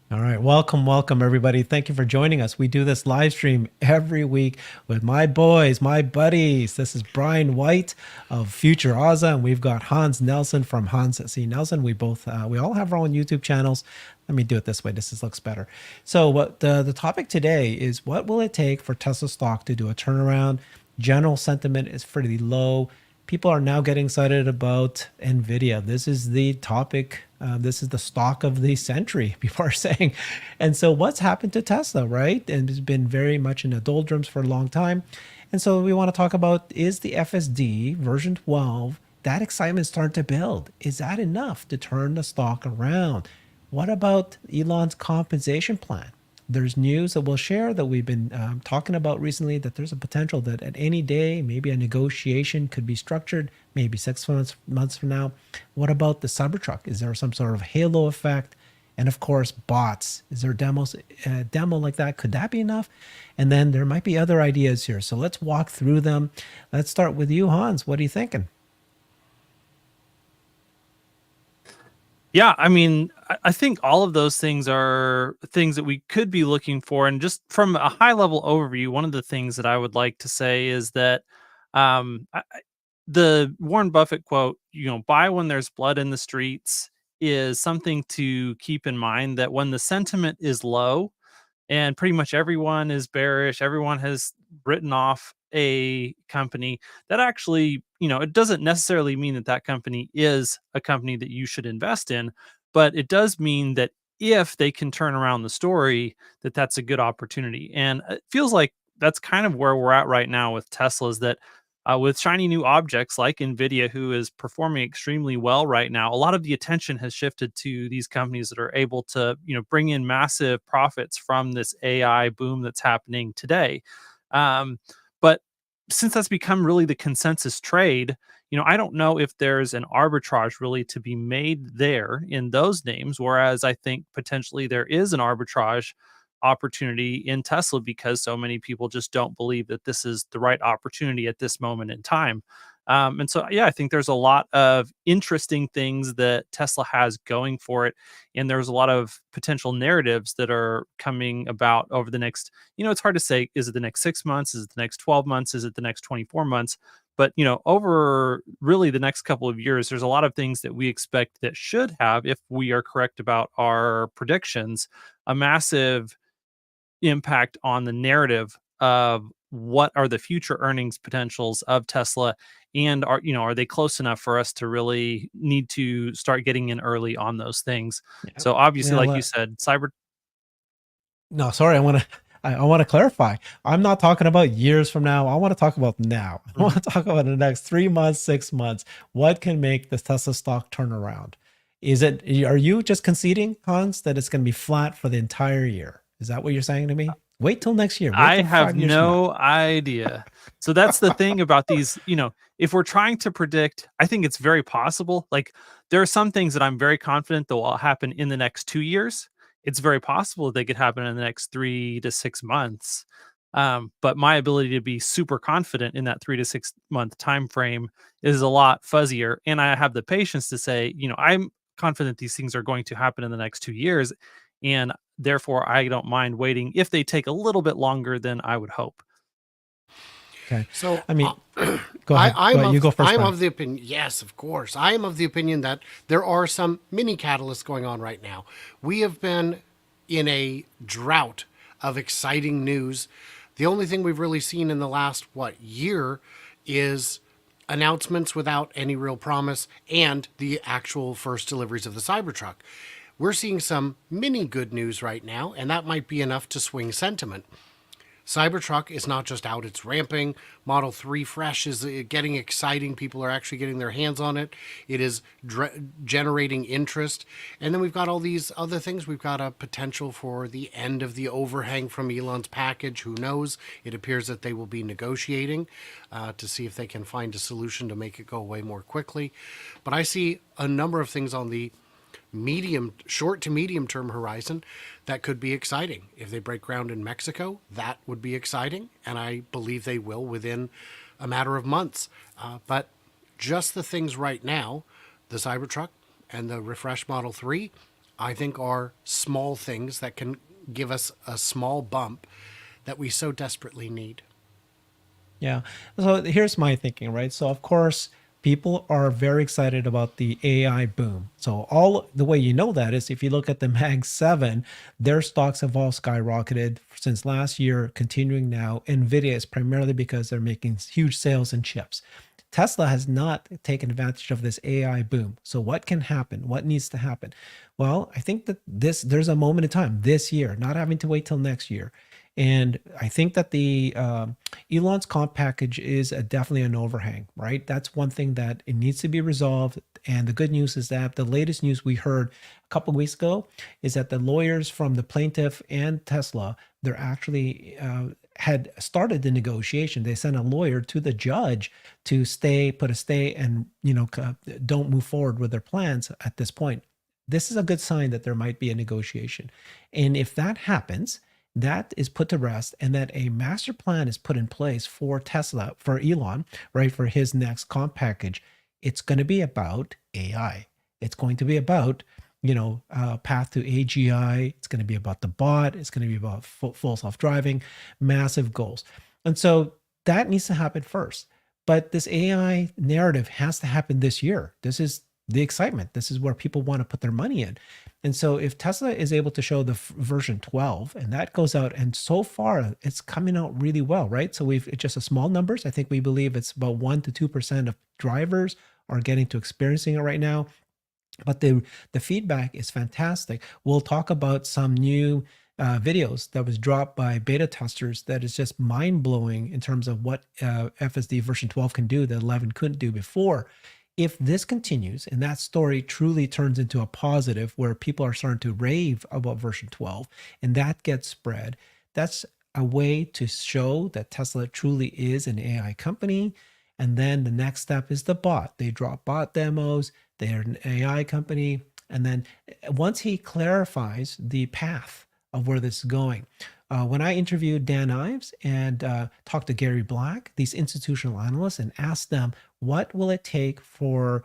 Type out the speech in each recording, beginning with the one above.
All right, welcome everybody. Thank you for joining us. We do this live stream every week with my boys, my buddies. This is Brian White of Future Oza, and we've got Hans Nelson from Hans C. Nelson. We all have our own YouTube channels. Let me do it this way. Looks better. So, what the topic today is: what will it take for Tesla stock to do a turnaround? General sentiment is pretty low. People are now getting excited about Nvidia. This is the topic. This is the stock of the century, people are saying. And so, what's happened to Tesla, right? And it's been very much in the doldrums for a long time. And so, we want to talk about, is the FSD version 12, that excitement starting to build? Is that enough to turn the stock around? What about Elon's compensation plan? There's news that we'll share that we've been talking about recently, that there's a potential that at any day, maybe a negotiation could be structured, maybe 6 months from now. What about the Cybertruck? Is there some sort of halo effect? And of course, bots. Is there a demo like that? Could that be enough? And then there might be other ideas here. So let's walk through them. Let's start with you, Hans. What are you thinking? Yeah, I mean, I think all of those things are things that we could be looking for. And just from a high level overview, one of the things that I would like to say is that the Warren Buffett quote, buy when there's blood in the streets, is something to keep in mind, that when the sentiment is low, and pretty much everyone is bearish, everyone has written off a company, that actually, it doesn't necessarily mean that that company is a company that you should invest in, but it does mean that if they can turn around the story, that that's a good opportunity. And it feels like that's kind of where we're at right now with Tesla, is that with shiny new objects like Nvidia, who is performing extremely well right now, a lot of the attention has shifted to these companies that are able to, bring in massive profits from this AI boom that's happening today. But since that's become really the consensus trade, I don't know if there's an arbitrage really to be made there in those names. Whereas I think potentially there is an arbitrage opportunity in Tesla, because so many people just don't believe that this is the right opportunity at this moment in time. And so, yeah, I think there's a lot of interesting things that Tesla has going for it. And there's a lot of potential narratives that are coming about over the next, it's hard to say, is it the next 6 months? Is it the next 12 months? Is it the next 24 months? But, over really the next couple of years, there's a lot of things that we expect that should have, if we are correct about our predictions, a massive impact on the narrative of what are the future earnings potentials of Tesla, and are they close enough for us to really need to start getting in early on those things. Yeah. So obviously, like you Well, said, cyber. no, sorry. I want to clarify. I'm not talking about years from now. I want to talk about now. I want Mhm. to talk about the next 3 months, 6 months. What can make the Tesla stock turn around? Are you just conceding, Hans, that it's going to be flat for the entire year? Is that what you're saying to me? Wait till next year. Wait I till have 5 years from now. no idea. So that's the thing about these, if we're trying to predict, I think it's very possible. Like, there are some things that I'm very confident that will happen in the next 2 years. It's very possible they could happen in the next 3 to 6 months. But my ability to be super confident in that 3 to 6 month time frame is a lot fuzzier. And I have the patience to say, I'm confident these things are going to happen in the next 2 years. And therefore, I don't mind waiting if they take a little bit longer than I would hope. Okay. So I mean, go I, ahead. Go I'm ahead. You of go first, I'm Brian. of the opinion. Yes, of course, I am of the opinion that there are some mini catalysts going on right now. We have been in a drought of exciting news. The only thing we've really seen in the last year is announcements without any real promise and the actual first deliveries of the Cybertruck. We're seeing some mini good news right now, and that might be enough to swing sentiment. Cybertruck is not just out, it's ramping. Model 3 Fresh is getting exciting. People are actually getting their hands on it. It is generating interest. And then we've got all these other things. We've got a potential for the end of the overhang from Elon's package. Who knows? It appears that they will be negotiating to see if they can find a solution to make it go away more quickly. But I see a number of things on the short to medium term horizon that could be exciting. If they break ground in Mexico, that would be exciting, and I believe they will within a matter of months. But just the things right now, the Cybertruck and the refreshed Model 3, I think are small things that can give us a small bump that we so desperately need. Yeah. So here's my thinking, right? So of course, people are very excited about the AI boom. So all the way you know that is if you look at the Mag 7, their stocks have all skyrocketed since last year, continuing now. Nvidia is primarily because they're making huge sales in chips. Tesla has not taken advantage of this AI boom. So what can happen? What needs to happen? Well, I think that there's a moment in time this year, not having to wait till next year. And I think that the Elon's comp package is definitely an overhang, right? That's one thing that it needs to be resolved. And the good news is that the latest news we heard a couple of weeks ago is that the lawyers from the plaintiff and Tesla, they're actually had started the negotiation. They sent a lawyer to the judge to put a stay, and don't move forward with their plans at this point. This is a good sign that there might be a negotiation, and if that happens, that is put to rest, and that a master plan is put in place for Tesla, for Elon, right, for his next comp package. It's going to be about AI. It's going to be about path to AGI. It's going to be about the bot. It's going to be about full self-driving, massive goals. And so that needs to happen first. But this AI narrative has to happen this year. This is the excitement. This is where people want to put their money in. And so if Tesla is able to show the version 12 and that goes out, and so far it's coming out really well, right? So it's just a small numbers. I think we believe it's about 1 to 2% of drivers are getting to experiencing it right now. But the feedback is fantastic. We'll talk about some new videos that was dropped by beta testers that is just mind-blowing in terms of what FSD version 12 can do that 11 couldn't do before. If this continues and that story truly turns into a positive where people are starting to rave about version 12 and that gets spread, that's a way to show that Tesla truly is an AI company. And then the next step is the bot. They drop bot demos. They're an AI company. And then once he clarifies the path of where this is going, when I interviewed Dan Ives and talked to Gary Black, these institutional analysts, and asked them, what will it take for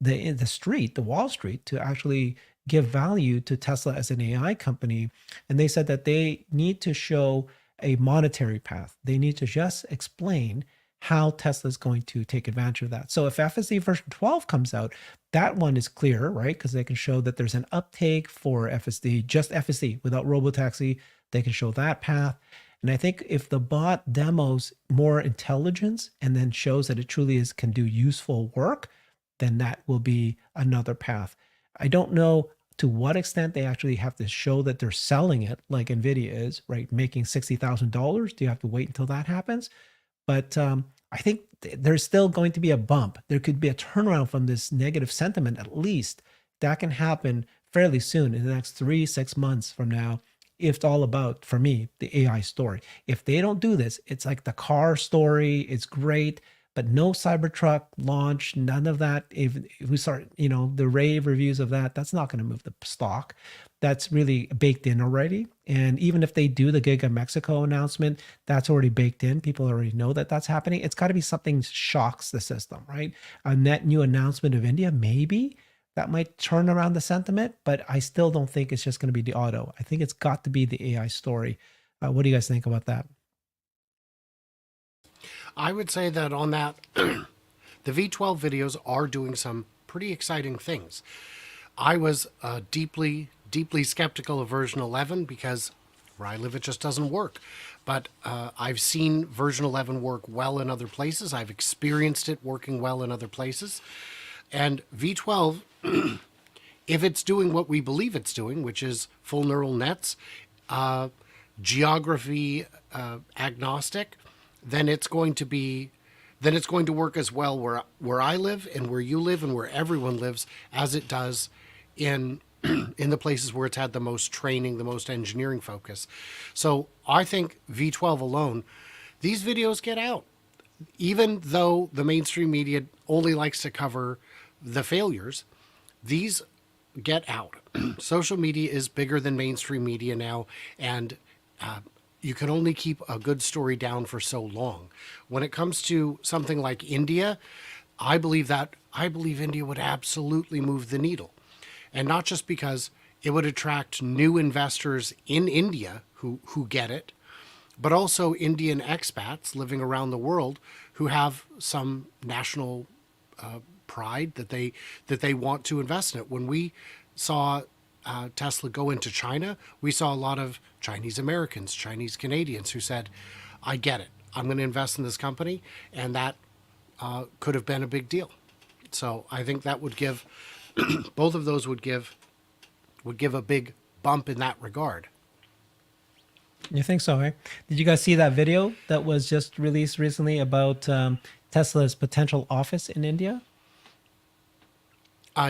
the Wall Street, to actually give value to Tesla as an AI company? And they said that they need to show a monetary path. They need to just explain how Tesla is going to take advantage of that. So if FSD version 12 comes out, that one is clear, right? Because they can show that there's an uptake for FSD, just FSD without robotaxi. They can show that path. And I think if the bot demos more intelligence and then shows that it truly can do useful work, then that will be another path. I don't know to what extent they actually have to show that they're selling it like NVIDIA is, right? Making $60,000. Do you have to wait until that happens? But I think there's still going to be a bump. There could be a turnaround from this negative sentiment, at least. That can happen fairly soon in the next 3-6 months from now. If it's all about, for me, the AI story. If they don't do this, it's like the car story. It's great, but no Cybertruck launch, none of that. If we start, the rave reviews of that, that's not going to move the stock. That's really baked in already. And even if they do the Giga Mexico announcement, that's already baked in. People already know that that's happening. It's got to be something shocks the system, right? A net new announcement of India, maybe that might turn around the sentiment, but I still don't think it's just going to be the auto. I think it's got to be the AI story. What do you guys think about that? I would say that on that, the V12 videos are doing some pretty exciting things. I was deeply skeptical of version 11 because where I live, it just doesn't work. But I've seen version 11 work well in other places. I've experienced it working well in other places. And V12, if it's doing what we believe it's doing, which is full neural nets, geography agnostic, then it's going to work as well where I live and where you live and where everyone lives as it does in the places where it's had the most training, the most engineering focus. So I think V12 alone, these videos get out. Even though the mainstream media only likes to cover the failures, these get out. Social media is bigger than mainstream media now, and you can only keep a good story down for so long. When it comes to something like India, I believe India would absolutely move the needle. And not just because It would attract new investors in India who get it, but also Indian expats living around the world who have some national pride that they want to invest in it. When we saw Tesla go into China, we saw a lot of Chinese Americans, Chinese Canadians who said, "I get it. I'm going to invest in this company," and that could have been a big deal. So I think that would give both of those would give a big bump in that regard. You think so, eh? Did you guys see that video that was just released recently about Tesla's potential office in India?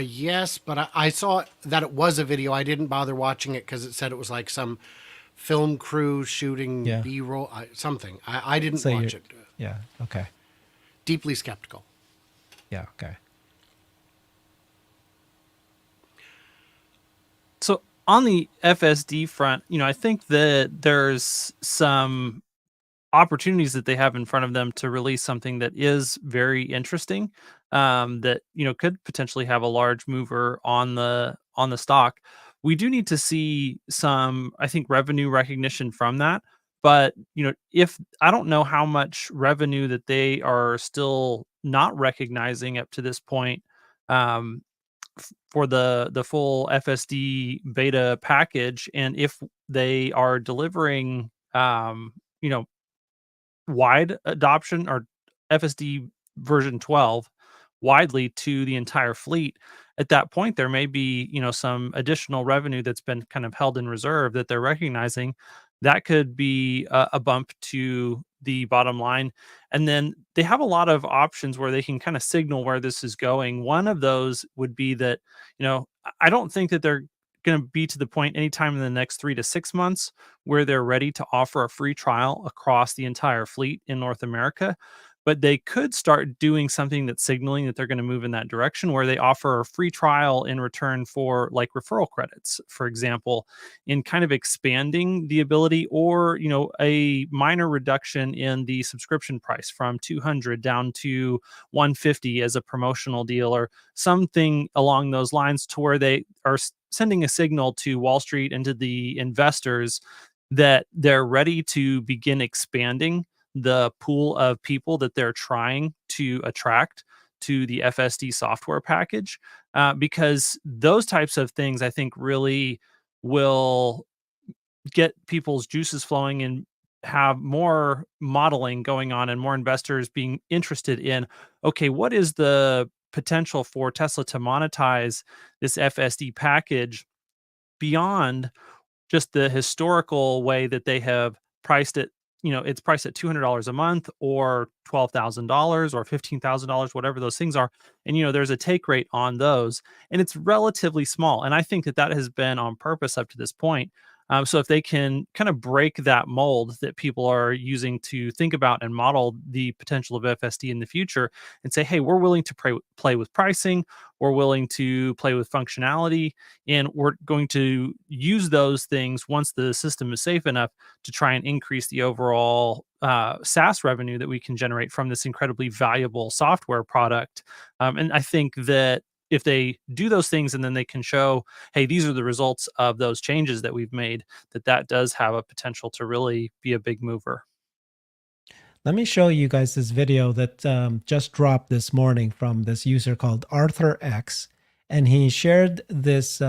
Yes, but I saw that it was a video. I didn't bother watching it because it said it was like some film crew shooting Yeah. B-roll, something. I didn't So watch you're- it. Yeah. Okay. Deeply skeptical. Yeah. Okay. So on the FSD front, I think that there's some opportunities that they have in front of them to release something that is very interesting, that could potentially have a large mover on the stock. We do need to see some, I think, revenue recognition from that. But if I don't know how much revenue that they are still not recognizing up to this point, um, for the full FSD beta package, and if they are delivering, you know wide adoption or FSD version 12 widely to the entire fleet, at that point there may be, some additional revenue that's been kind of held in reserve that they're recognizing. That could be a bump to the bottom line. And then they have a lot of options where they can kind of signal where this is going. One of those would be that, I don't think that they're going to be to the point anytime in the next 3 to 6 months where they're ready to offer a free trial across the entire fleet in North America. But they could start doing something that's signaling that they're going to move in that direction, where they offer a free trial in return for like referral credits, for example, in kind of expanding the ability, or, a minor reduction in the subscription price from 200 down to 150 as a promotional deal, or something along those lines, to where they are sending a signal to Wall Street and to the investors that they're ready to begin expanding the pool of people that they're trying to attract to the FSD software package, because those types of things, I think, really will get people's juices flowing and have more modeling going on and more investors being interested in, okay, what is the potential for Tesla to monetize this FSD package beyond just the historical way that they have priced it. It's priced at $200 a month, or $12,000, or $15,000, whatever those things are. And, there's a take rate on those, and it's relatively small. And I think that that has been on purpose up to this point. So if they can kind of break that mold that people are using to think about and model the potential of FSD in the future, and say, hey, we're willing to play with pricing, we're willing to play with functionality, and we're going to use those things once the system is safe enough to try and increase the overall SaaS revenue that we can generate from this incredibly valuable software product. And I think that if they do those things and then they can show, hey, these are the results of those changes that we've made, that does have a potential to really be a big mover. Let me show you guys this video that just dropped this morning from this user called Arthur X. And he shared this,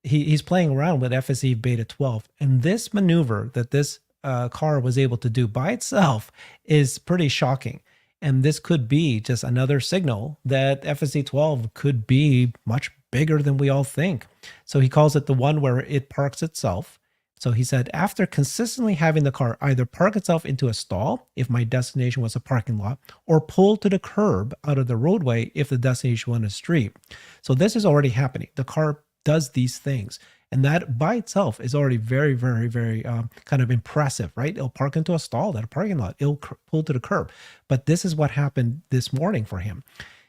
he's playing around with FSE Beta 12. And this maneuver that this car was able to do by itself is pretty shocking. And this could be just another signal that FSE 12 could be much bigger than we all think. So he calls it the one where it parks itself. So he said, after consistently having the car either park itself into a stall if my destination was a parking lot, or pull to the curb out of the roadway if the destination was a street. So this is already happening. The car does these things. And that by itself is already very, very, very kind of impressive, right? It'll park into a stall at a parking lot. It'll pull to the curb. But this is what happened this morning for him.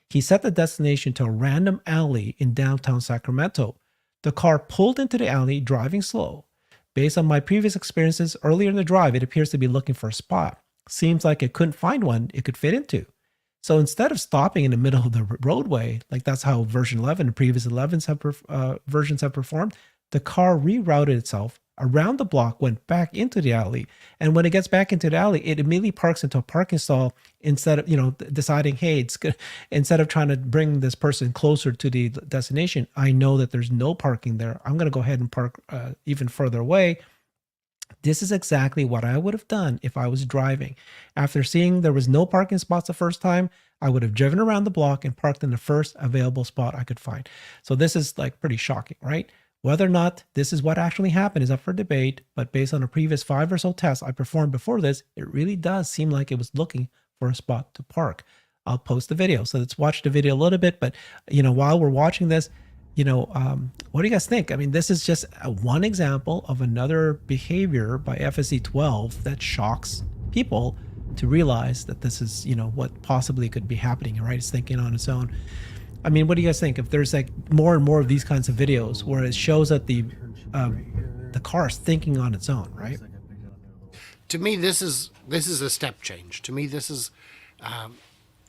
He set the destination to a random alley in downtown Sacramento. The car pulled into the alley, driving slow. Based on my previous experiences earlier in the drive, it appears to be looking for a spot. Seems like it couldn't find one it could fit into. So instead of stopping in the middle of the roadway, like that's how version 11 and previous 11s have versions have performed, the car rerouted itself around the block, went back into the alley. And when it gets back into the alley, it immediately parks into a parking stall instead of, deciding, hey, it's good. Instead of trying to bring this person closer to the destination, I know that there's no parking there. I'm going to go ahead and park even further away. This is exactly what I would have done if I was driving. After seeing there was no parking spots the first time, I would have driven around the block and parked in the first available spot I could find. So this is like pretty shocking, right? Whether or not this is what actually happened is up for debate, but based on the previous 5 or so tests I performed before this, it really does seem like it was looking for a spot to park. I'll post the video. So let's watch the video a little bit, but while we're watching this, what do you guys think? I mean, this is just one example of another behavior by FSC 12 that shocks people to realize that this is, what possibly could be happening, right? It's thinking on its own. I mean, what do you guys think? If there's like more and more of these kinds of videos where it shows that the car's thinking on its own, right? To me, this is a step change. To me, this is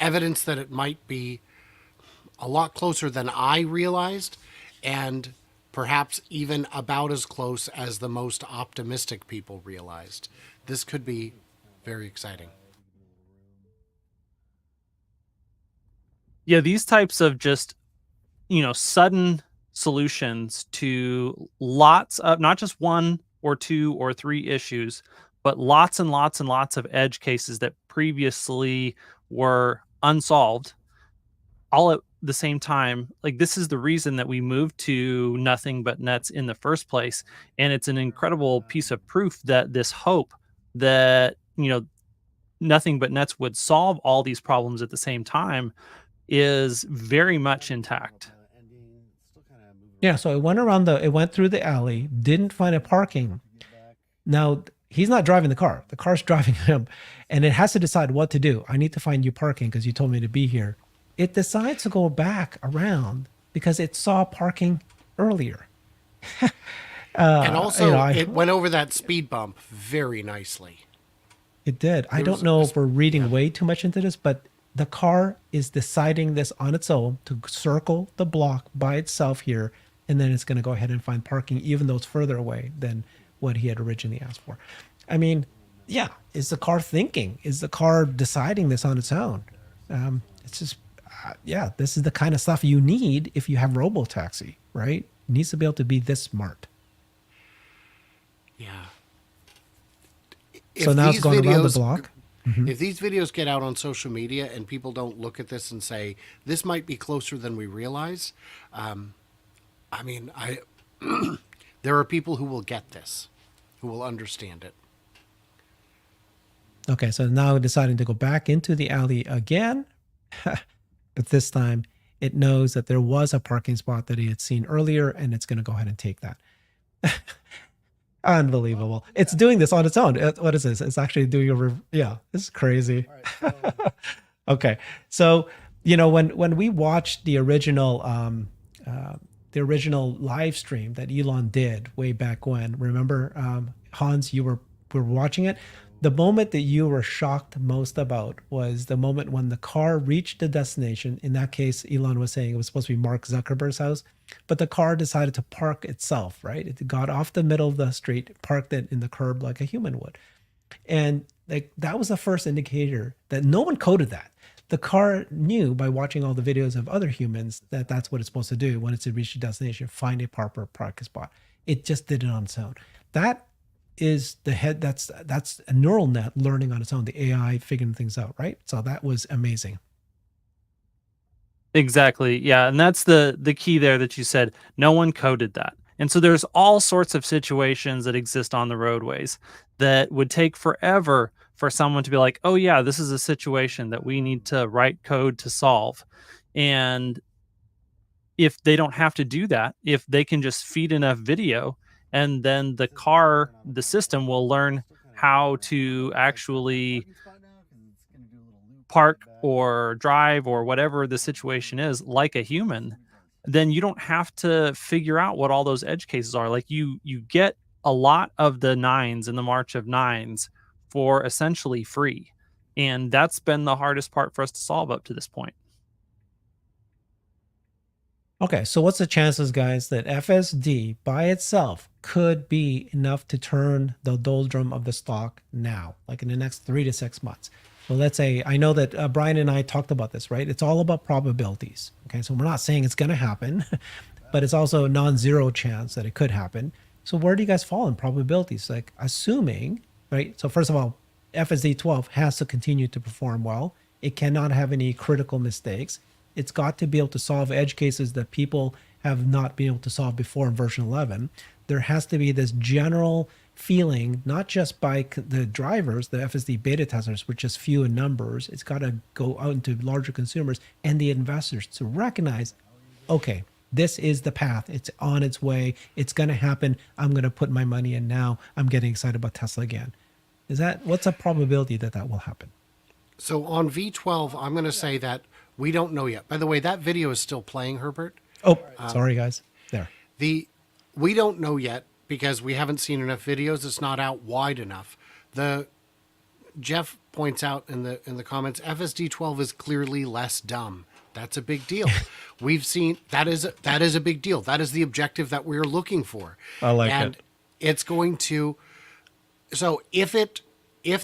evidence that it might be a lot closer than I realized, and perhaps even about as close as the most optimistic people realized. This could be very exciting. Yeah, these types of just, sudden solutions to lots of, not just 1 or 2 or 3 issues, but lots and lots and lots of edge cases that previously were unsolved, all at the same time. Like, this is the reason that we moved to nothing but nets in the first place. And it's an incredible piece of proof that this hope that, nothing but nets would solve all these problems at the same time is very much intact. Yeah, so it went through the alley, didn't find a parking. Now he's not driving the car. The car's driving him, and it has to decide what to do. I need to find you parking because you told me to be here. It decides to go back around because it saw parking earlier. And also, it went over that speed bump very nicely. It did. I don't know if we're reading way too much into this, but the car is deciding this on its own to circle the block by itself here, and then it's going to go ahead and find parking, even though it's further away than what he had originally asked for. I mean, yeah, is the car thinking? Is the car deciding this on its own? It's just, this is the kind of stuff you need if you have robo-taxi, right? It needs to be able to be this smart. Yeah. So now it's going around the block. If these videos get out on social media and people don't look at this and say, this might be closer than we realize, there are people who will get this, who will understand it. Okay, so now deciding to go back into the alley again, but this time it knows that there was a parking spot that he had seen earlier, and it's going to go ahead and take that. Unbelievable. It's doing this on its own. What is this? It's actually doing this is crazy. Okay. So, when we watched the original live stream that Elon did way back when, remember, Hans, we were watching it. The moment that you were shocked most about was the moment when the car reached the destination. In that case, Elon was saying it was supposed to be Mark Zuckerberg's house, but the car decided to park itself, right? It got off the middle of the street, parked it in the curb like a human would. And that was the first indicator that no one coded that. The car knew by watching all the videos of other humans that that's what it's supposed to do when it's reached the destination, find a proper parking spot. It just did it on its own. That is that's a neural net learning on its own, the AI figuring things out, right? So that was amazing. Exactly. Yeah. And that's the key there that you said. No one coded that. And so there's all sorts of situations that exist on the roadways that would take forever for someone to be like, oh yeah, this is a situation that we need to write code to solve. And if they don't have to do that, if they can just feed enough video, and then the system will learn how to actually park or drive or whatever the situation is like a human, then you don't have to figure out what all those edge cases are. Like you get a lot of the nines in the March of Nines for essentially free. And that's been the hardest part for us to solve up to this point. Okay, so what's the chances, guys, that FSD by itself could be enough to turn the doldrum of the stock now, like in the next 3 to 6 months? So let's say, I know that Brian and I talked about this, right? It's all about probabilities. Okay, so we're not saying it's going to happen, but it's also a non-zero chance that it could happen. So where do you guys fall in probabilities? Like assuming, right? So first of all, FSD 12 has to continue to perform well. It cannot have any critical mistakes. It's got to be able to solve edge cases that people have not been able to solve before in version 11. There has to be this general feeling, not just by the drivers, the FSD beta testers, which is few in numbers. It's got to go out into larger consumers and the investors to recognize, okay, this is the path. It's on its way. It's going to happen. I'm going to put my money in now. I'm getting excited about Tesla again. What's a probability that that will happen? So on V12, I'm going to say that we don't know yet. By the way, that video is still playing, Herbert. Oh, sorry, guys. There. We don't know yet because we haven't seen enough videos. It's not out wide enough. Jeff points out in the comments, FSD 12 is clearly less dumb. That's a big deal. We've seen that is a big deal. That is the objective that we're looking for. I like and it. It's going to. So if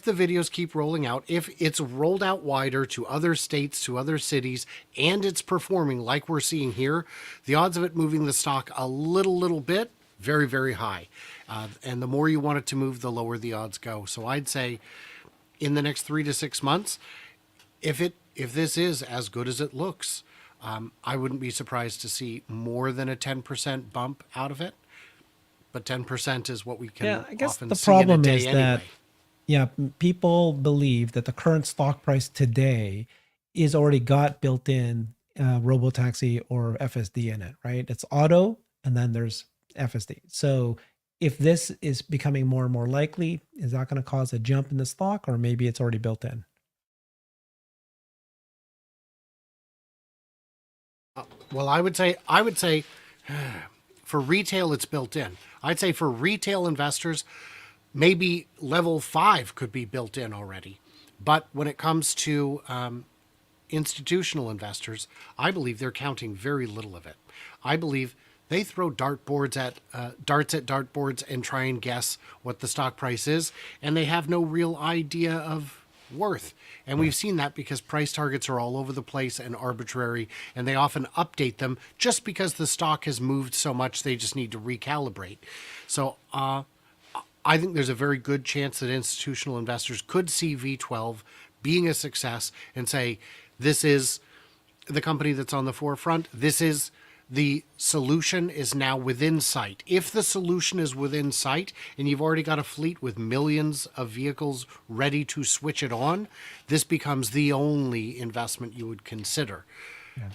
the videos keep rolling out, if it's rolled out wider to other states, to other cities, and it's performing like we're seeing here, the odds of it moving the stock a little bit, very, very high. And the more you want it to move, the lower the odds go. So I'd say in the next 3 to 6 months, if this is as good as it looks, I wouldn't be surprised to see more than a 10% bump out of it. But 10% is what we can I guess often the see in a problem day is anyway. that people believe that the current stock price today is already got built in robotaxi or FSD in it, right? It's auto and then there's FSD. So if this is becoming more and more likely, is that going to cause a jump in the stock, or maybe it's already built in? Well, I would say for retail, it's built in. I'd say for retail investors, maybe level 5 could be built in already. But when it comes to institutional investors, I believe they're counting very little of it. I believe they throw darts at dartboards and try and guess what the stock price is, and they have no real idea of worth. And we've seen that because price targets are all over the place and arbitrary, and they often update them just because the stock has moved so much they just need to recalibrate. So I think there's a very good chance that institutional investors could see V12 being a success and say, this is the company that's on the forefront. This is the solution is now within sight. If the solution is within sight and you've already got a fleet with millions of vehicles ready to switch it on, this becomes the only investment you would consider. Yeah.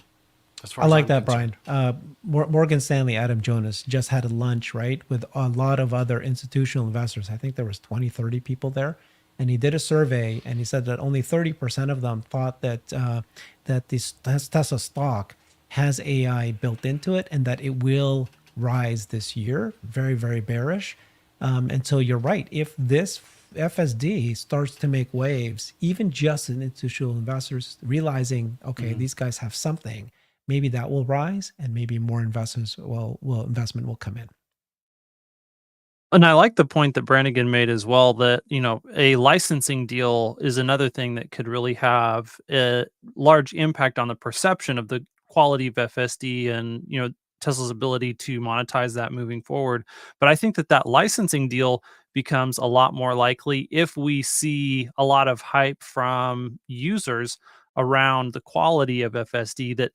As far I as like I'm that, concerned. Brian. Morgan Stanley, Adam Jonas just had a lunch, right, with a lot of other institutional investors. I think there was 20, 30 people there. And he did a survey, and he said that only 30% of them thought that this Tesla stock has AI built into it and that it will rise this year. Very, very bearish. And so you're right. If this FSD starts to make waves, even just in institutional investors realizing, okay, these guys have something, maybe that will rise, and maybe more investors investment will come in. And I like the point that Brannigan made as well, that, a licensing deal is another thing that could really have a large impact on the perception of the quality of FSD and, Tesla's ability to monetize that moving forward. But I think that licensing deal becomes a lot more likely if we see a lot of hype from users around the quality of FSD. That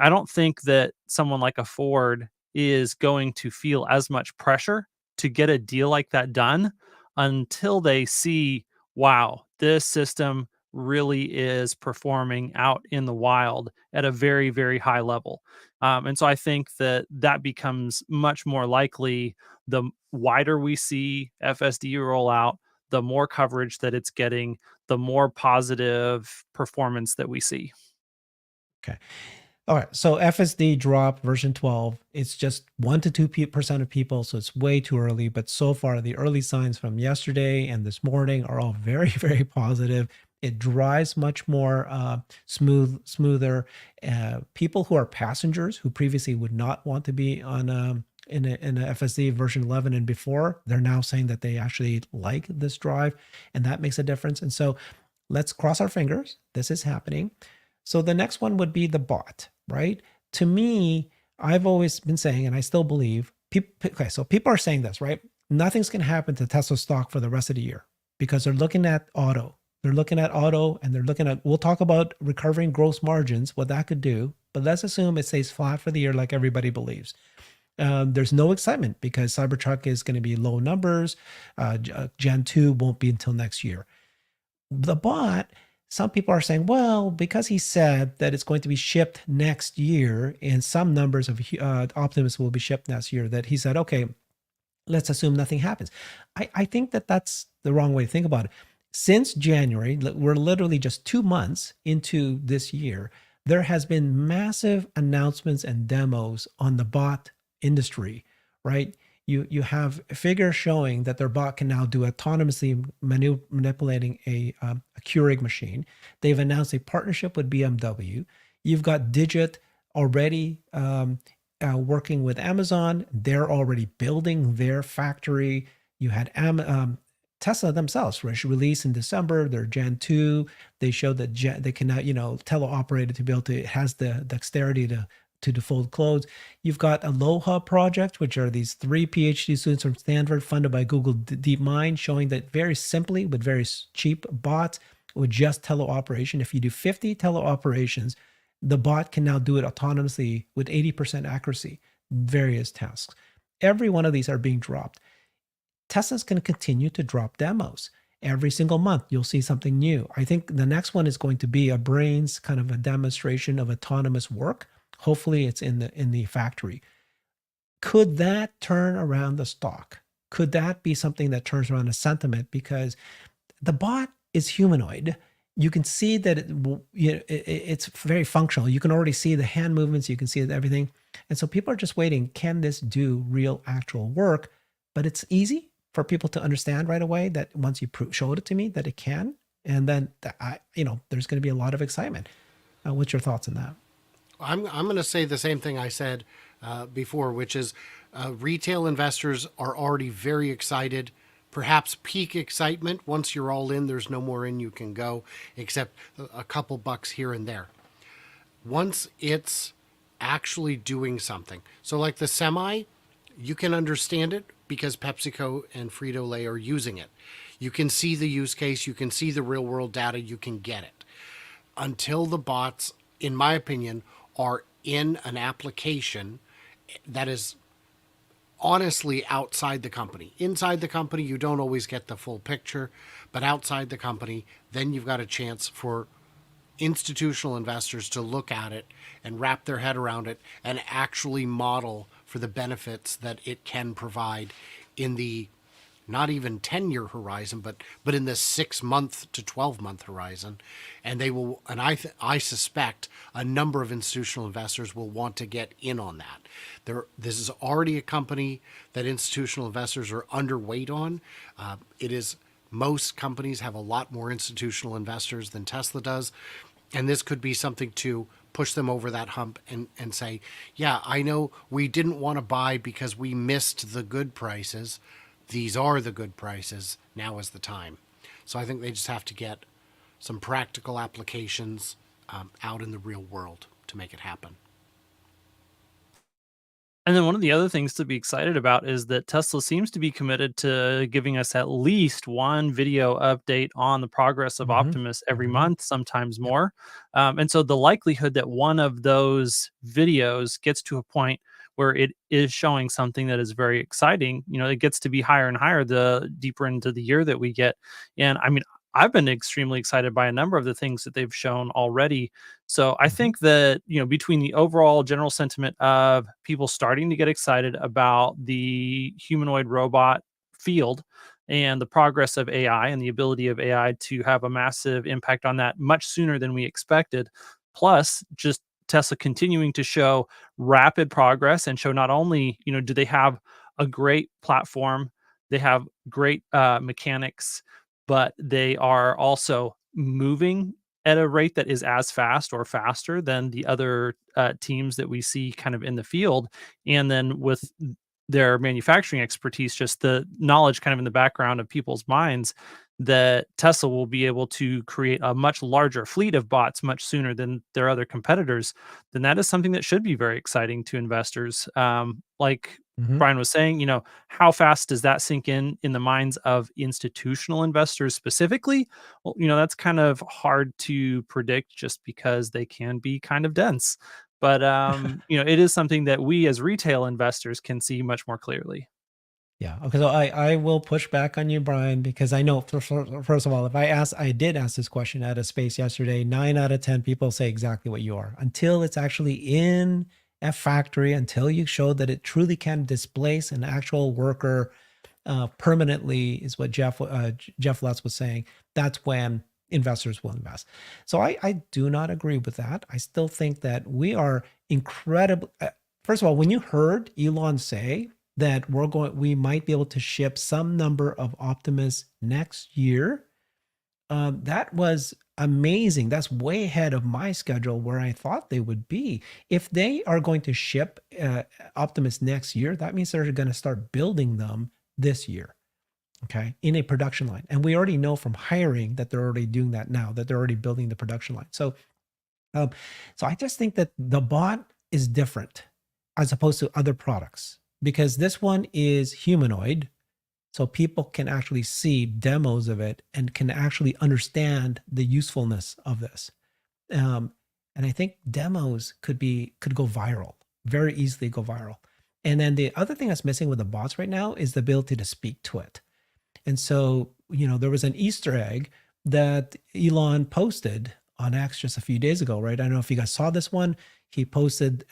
I don't think that someone like a Ford is going to feel as much pressure to get a deal like that done until they see, wow, this system really is performing out in the wild at a very, very high level. And so I think that becomes much more likely the wider we see FSD roll out, the more coverage that it's getting, the more positive performance that we see. Okay. All right. So FSD drop version 12. It's just 1 to 2% of people. So it's way too early. But so far, the early signs from yesterday and this morning are all very, very positive. It drives much more smoother. People who are passengers who previously would not want to be on in a FSD version 11 and before, they're now saying that they actually like this drive, and that makes a difference. And so let's cross our fingers. This is happening. So the next one would be the bot, right? To me, I've always been saying, and I still believe, okay, so people are saying this, right? Nothing's going to happen to Tesla stock for the rest of the year because they're looking at auto. They're looking at auto and they're looking at, we'll talk about recovering gross margins, what that could do, but let's assume it stays flat for the year like everybody believes. There's no excitement because Cybertruck is going to be low numbers. Gen 2 won't be until next year. The bot, some people are saying, well, because he said that it's going to be shipped next year and some numbers of Optimus will be shipped next year, that he said, okay, let's assume nothing happens. I think that that's the wrong way to think about it. Since January, we're literally just 2 months into this year, there has been massive announcements and demos on the bot industry, right? You have figures showing that their bot can now do autonomously manipulating a Keurig machine. They've announced a partnership with BMW. You've got Digit already working with Amazon. They're already building their factory. You had Tesla themselves, which released in December, their Gen 2. They showed that they can now, teleoperate it to be able to, it has the dexterity to defold clothes. You've got Aloha Project, which are these 3 PhD students from Stanford funded by Google DeepMind, showing that very simply with very cheap bots with just teleoperation, if you do 50 teleoperations, the bot can now do it autonomously with 80% accuracy, various tasks. Every one of these are being dropped. Tesla's going to continue to drop demos. Every single month, you'll see something new. I think the next one is going to be a brains kind of a demonstration of autonomous work. Hopefully it's in the factory. Could that turn around the stock? Could that be something that turns around the sentiment? Because the bot is humanoid. You can see that it's very functional. You can already see the hand movements. You can see everything. And so people are just waiting. Can this do real actual work? But it's easy for people to understand right away that once you showed it to me that it can. And then, there's going to be a lot of excitement. What's your thoughts on that? I'm going to say the same thing I said before, which is retail investors are already very excited, perhaps peak excitement. Once you're all in, there's no more in you can go, except a couple bucks here and there. Once it's actually doing something. So like the Semi, you can understand it because PepsiCo and Frito-Lay are using it. You can see the use case. You can see the real world data. You can get it. Until the bots, in my opinion, are in an application that is honestly outside the company. Inside the company, you don't always get the full picture, but outside the company, then you've got a chance for institutional investors to look at it and wrap their head around it and actually model for the benefits that it can provide in the not even 10-year horizon, but in the 6-month to 12-month horizon. And they will, and I suspect a number of institutional investors will want to get in on that. This is already a company that institutional investors are underweight on. Most companies have a lot more institutional investors than Tesla does. And this could be something to push them over that hump and say, yeah, I know we didn't want to buy because we missed the good prices. These are the good prices. Now is the time. So I think they just have to get some practical applications out in the real world to make it happen. And then one of the other things to be excited about is that Tesla seems to be committed to giving us at least one video update on the progress of Optimus every month, sometimes more. And so the likelihood that one of those videos gets to a point where it is showing something that is very exciting, it gets to be higher and higher the deeper into the year that we get. And I mean, I've been extremely excited by a number of the things that they've shown already. So I think that, between the overall general sentiment of people starting to get excited about the humanoid robot field and the progress of AI and the ability of AI to have a massive impact on that much sooner than we expected, plus just Tesla continuing to show rapid progress and show not only, do they have a great platform, they have great mechanics, but they are also moving at a rate that is as fast or faster than the other teams that we see kind of in the field. And then with their manufacturing expertise, just the knowledge kind of in the background of people's minds, that Tesla will be able to create a much larger fleet of bots much sooner than their other competitors, then that is something that should be very exciting to investors. Like Mhm. Brian was saying, how fast does that sink in the minds of institutional investors specifically? Well, that's kind of hard to predict just because they can be kind of dense. But it is something that we as retail investors can see much more clearly. Yeah. Okay. So I will push back on you, Brian, because I know first of all, if I did ask this question at a space yesterday, 9 out of 10 people say exactly what you are. Until it's actually in a factory, until you show that it truly can displace an actual worker permanently, is what Jeff Lutz was saying. That's when investors will invest. So I do not agree with that. I still think that we are incredible. First of all, when you heard Elon say that we might be able to ship some number of Optimus next year, that was amazing. That's way ahead of my schedule where I thought they would be. If they are going to ship Optimus next year, that means they're going to start building them this year, okay, in a production line. And we already know from hiring that they're already doing that now, that they're already building the production line. Um, so I just think that the bot is different as opposed to other products because this one is humanoid. So people can actually see demos of it and can actually understand the usefulness of this. And I think demos could go viral, very easily go viral. And then the other thing that's missing with the bots right now is the ability to speak to it. And so, there was an Easter egg that Elon posted on X just a few days ago, right? I don't know if you guys saw this one. He posted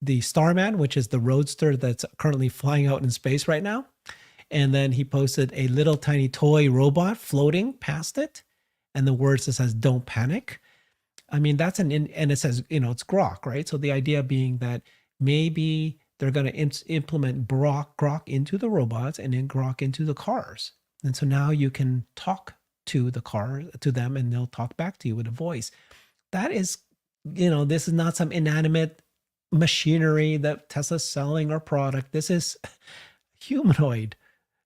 the Starman, which is the roadster that's currently flying out in space right now. And then he posted a little tiny toy robot floating past it. And the words that says, "Don't panic." I mean, and it says, it's Grok, right? So the idea being that maybe they're going to implement Grok into the robots and then Grok into the cars. And so now you can talk to them, and they'll talk back to you with a voice. That is, this is not some inanimate machinery that Tesla's selling or product. This is humanoid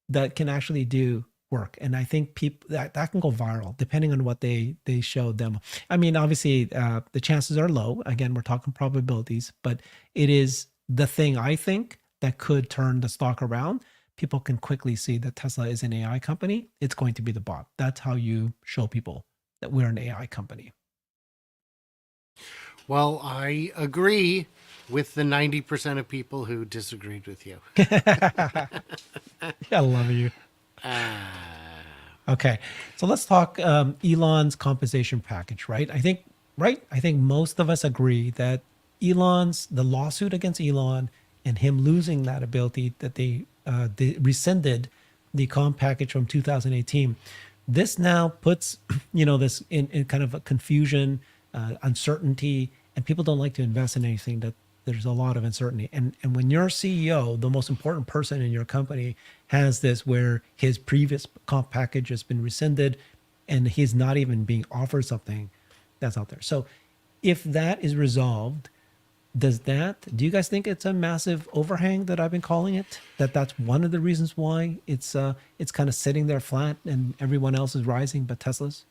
that can actually do work. And I think people that can go viral depending on what they show them. I mean, obviously, the chances are low. Again, we're talking probabilities, but it is the thing I think that could turn the stock around. People can quickly see that Tesla is an AI company. It's going to be the bot. That's how you show people that we're an AI company. Well, I agree with the 90% of people who disagreed with you. I love you. Okay, so let's talk Elon's compensation package, right? I think most of us agree that the lawsuit against Elon and him losing that ability that they rescinded the comp package from 2018. This now puts this in kind of a confusion, uncertainty, and people don't like to invest in anything that there's a lot of uncertainty. And when your CEO, the most important person in your company, has this where his previous comp package has been rescinded and he's not even being offered something that's out there. So if that is resolved, do you guys think it's a massive overhang that I've been calling it? That's one of the reasons why it's kind of sitting there flat and everyone else is rising, but Tesla's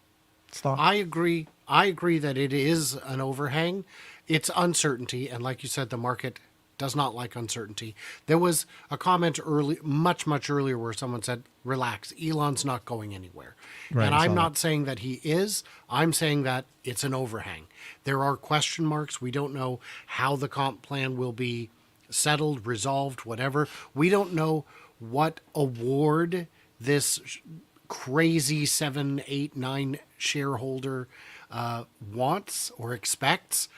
stock? I agree that it is an overhang. It's uncertainty, and like you said, the market does not like uncertainty. There was a comment much earlier where someone said, "Relax, Elon's not going anywhere." Right, and I saw I'm that. not saying that he is. I'm saying that it's an overhang. There are question marks. We don't know how the comp plan will be settled, resolved, whatever. We don't know what award this crazy 7, 8, 9 shareholder wants or expects.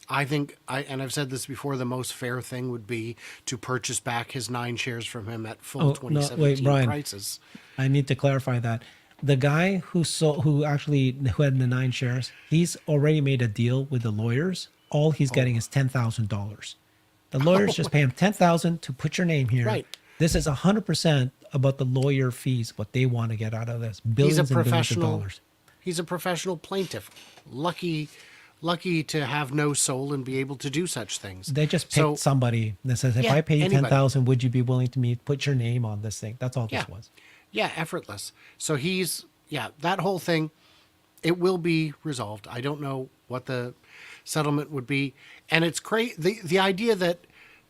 I think, and I've said this before, the most fair thing would be to purchase back his 9 shares from him at full Oh, no, 2017 wait, Brian. prices. I need to clarify that. The guy who had the 9 shares, he's already made a deal with the lawyers. All he's getting is $10,000. The lawyers just pay him $10,000 to put your name here. Right. This is 100% about the lawyer fees, what they want to get out of this. He's Billions a and billions of professional. dollars. He's a professional plaintiff. Lucky to have no soul and be able to do such things. They just picked So, somebody that says, if yeah, I pay you anybody. 10,000, would you be willing to put your name on this thing? That's all Yeah. this was. Yeah, effortless. So that whole thing, it will be resolved. I don't know what the settlement would be. And it's crazy. The idea that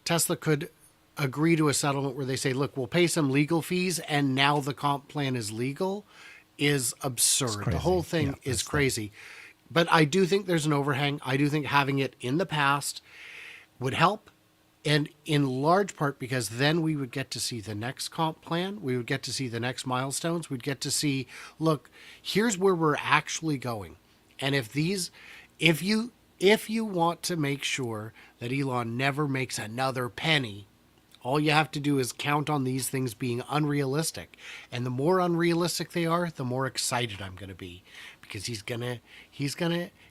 Tesla could agree to a settlement where they say, look, we'll pay some legal fees and now the comp plan is legal is absurd. The whole thing Yeah, is that's crazy. But I do think there's an overhang. I do think having it in the past would help. And in large part because then we would get to see the next comp plan. We would get to see the next milestones. We'd get to see, look, here's where we're actually going. And if you want to make sure that Elon never makes another penny, all you have to do is count on these things being unrealistic. And the more unrealistic they are, the more excited I'm going to be. Because he's going to,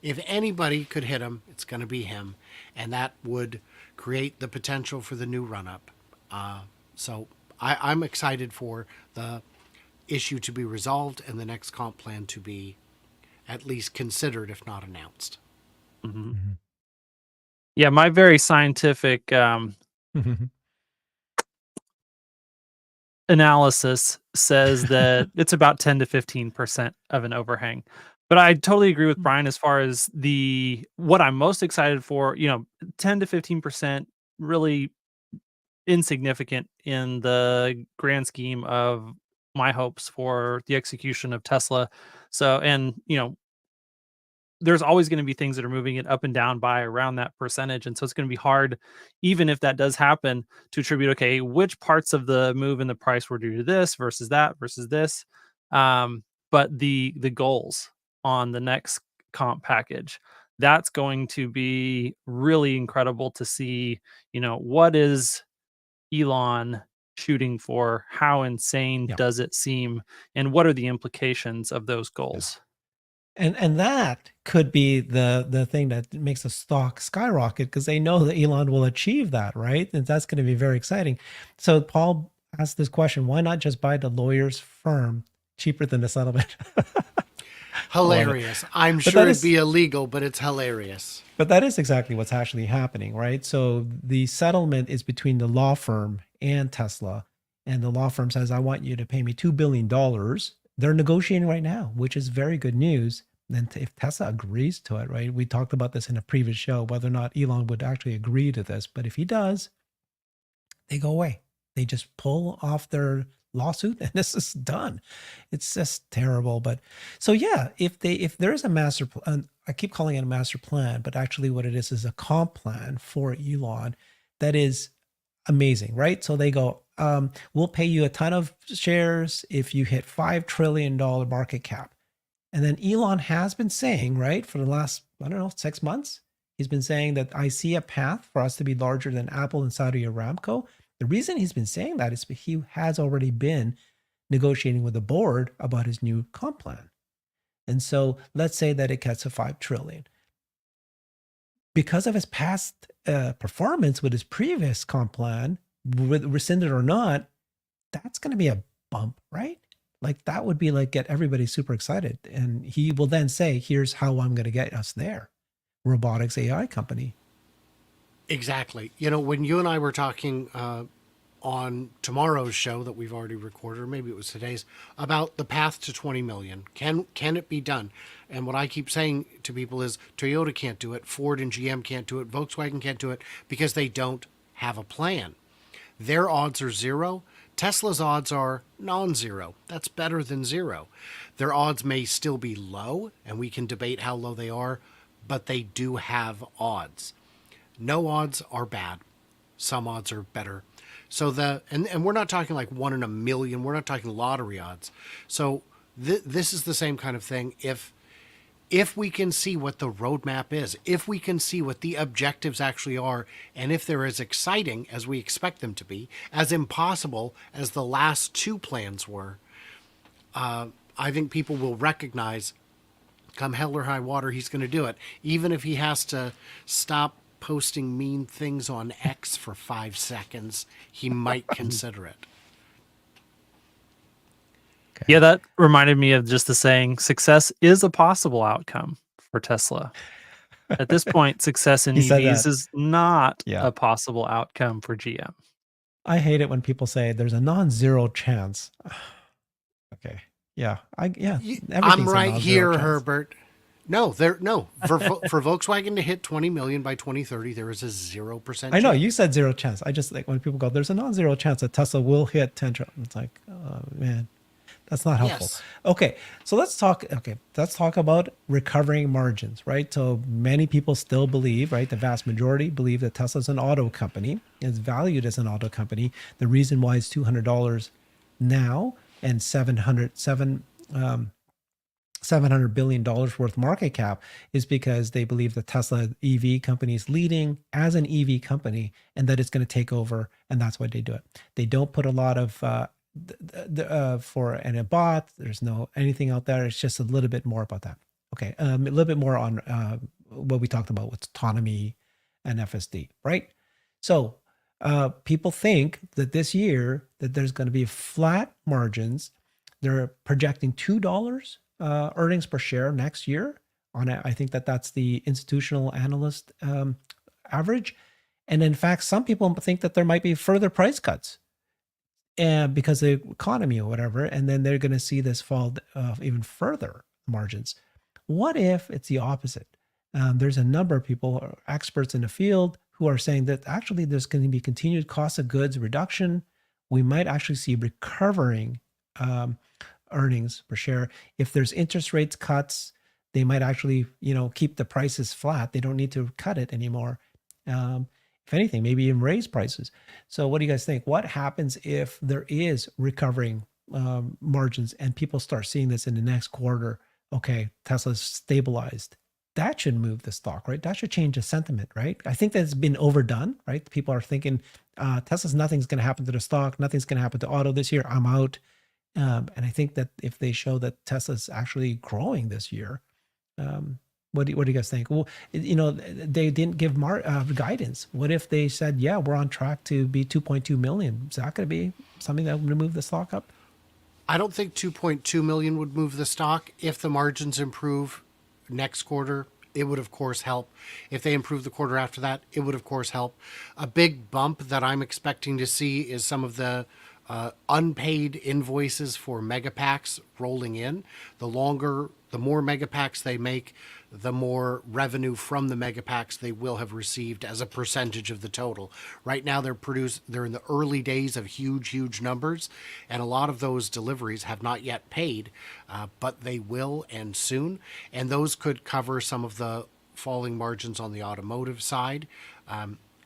if anybody could hit him, it's going to be him. And that would create the potential for the new run-up. So I'm excited for the issue to be resolved and the next comp plan to be at least considered, if not announced. Yeah, my very scientific analysis says that it's about 10 to 15% of an overhang. But I totally agree with Brian as far as what I'm most excited for, 10 to 15% really insignificant in the grand scheme of my hopes for the execution of Tesla. So, and there's always going to be things that are moving it up and down by around that percentage. And so it's going to be hard, even if that does happen, to attribute, okay, which parts of the move in the price were due to this versus that versus this. But the goals on the next comp package, that's going to be really incredible to see, what is Elon shooting for? How insane Yeah. does it seem? And what are the implications of those goals? And that could be the thing that makes the stock skyrocket because they know that Elon will achieve that, right? And that's going to be very exciting. So Paul asked this question: why not just buy the lawyer's firm cheaper than the settlement? Hilarious. I'm But sure that it'd is- be illegal, but it's hilarious. But that is exactly what's actually happening, right? So the settlement is between the law firm and Tesla. And the law firm says, I want you to pay me $2 billion. They're negotiating right now, which is very good news. And if Tesla agrees to it, right? We talked about this in a previous show, whether or not Elon would actually agree to this. But if he does, they go away. They just pull off their lawsuit and this is done. It's just terrible. But so yeah, if there is a master plan, I keep calling it a master plan, but actually what it is a comp plan for Elon that is amazing, right? So they go, we'll pay you a ton of shares if you hit $5 trillion market cap. And then Elon has been saying, right, for the last, 6 months, he's been saying that I see a path for us to be larger than Apple and Saudi Aramco. The reason he's been saying that is he has already been negotiating with the board about his new comp plan. And so let's say that it gets to 5 trillion. Because of his past performance with his previous comp plan, rescinded or not, that's going to be a bump, right? Like that would be like get everybody super excited. And he will then say, here's how I'm going to get us there. Robotics AI company. Exactly. When you and I were talking on tomorrow's show that we've already recorded, or maybe it was today's, about the path to 20 million. Can it be done? And what I keep saying to people is Toyota can't do it, Ford and GM can't do it, Volkswagen can't do it because they don't have a plan. Their odds are zero. Tesla's odds are non-zero. That's better than zero. Their odds may still be low, and we can debate how low they are, but they do have odds. No odds are bad. Some odds are better. So and we're not talking like 1 in a million. We're not talking lottery odds. So this is the same kind of thing. If we can see what the roadmap is, if we can see what the objectives actually are, and if they're as exciting as we expect them to be, as impossible as the last two plans were, I think people will recognize, come hell or high water, he's going to do it. Even if he has to stop posting mean things on X for 5 seconds, he might consider it. Okay. Yeah, that reminded me of just the saying, success is a possible outcome for Tesla. At this point, success in He said EVs that. is not Yeah. a possible outcome for GM. I hate it when people say there's a non-zero chance. Okay. Yeah. I'm Everything's a right non-zero here, chance. Herbert. No. For Volkswagen to hit 20 million by 2030, there is a 0% I know chance. you said zero chance. I just like when people go, there's a non-zero chance that Tesla will hit 10 trillion. It's like, oh man, that's not helpful. Yes. Okay. So let's talk about recovering margins, right? So many people still believe, right? The vast majority believe that Tesla's an auto company, is valued as an auto company. The reason why it's $200 now and $700 billion worth market cap is because they believe the Tesla EV company is leading as an EV company and that it's going to take over. And that's why they do it. They don't put a lot of for a bot. There's no anything out there. It's just a little bit more about that. Okay. A little bit more on what we talked about with autonomy and FSD, right? So people think that this year that there's going to be flat margins. They're projecting $2 earnings per share next year. I think that's the institutional analyst average. And in fact, some people think that there might be further price cuts and because of the economy or whatever, and then they're going to see this fall even further margins. What if it's the opposite? There's a number of people, experts in the field, who are saying that actually there's going to be continued cost of goods reduction. We might actually see recovering earnings per share. If there's interest rates cuts, they might actually, keep the prices flat. They don't need to cut it anymore. If anything, maybe even raise prices. So what do you guys think? What happens if there is recovering margins and people start seeing this in the next quarter? Okay, Tesla's stabilized. That should move the stock, right? That should change the sentiment, right? I think that's been overdone, right? People are thinking Tesla's nothing's going to happen to the stock. Nothing's going to happen to auto this year. I'm out. And I think that if they show that Tesla's actually growing this year, what do you guys think? Well, they didn't give guidance. What if they said, yeah, we're on track to be 2.2 million? Is that going to be something that would move the stock up? I don't think 2.2 million would move the stock. If the margins improve next quarter, it would of course help. If they improve the quarter after that, it would of course help. A big bump that I'm expecting to see is some of the unpaid invoices for megapacks rolling in. The more megapacks they make, the more revenue from the megapacks they will have received as a percentage of the total. Right now they're in the early days of huge numbers, and a lot of those deliveries have not yet paid, but they will and soon, and those could cover some of the falling margins on the automotive side.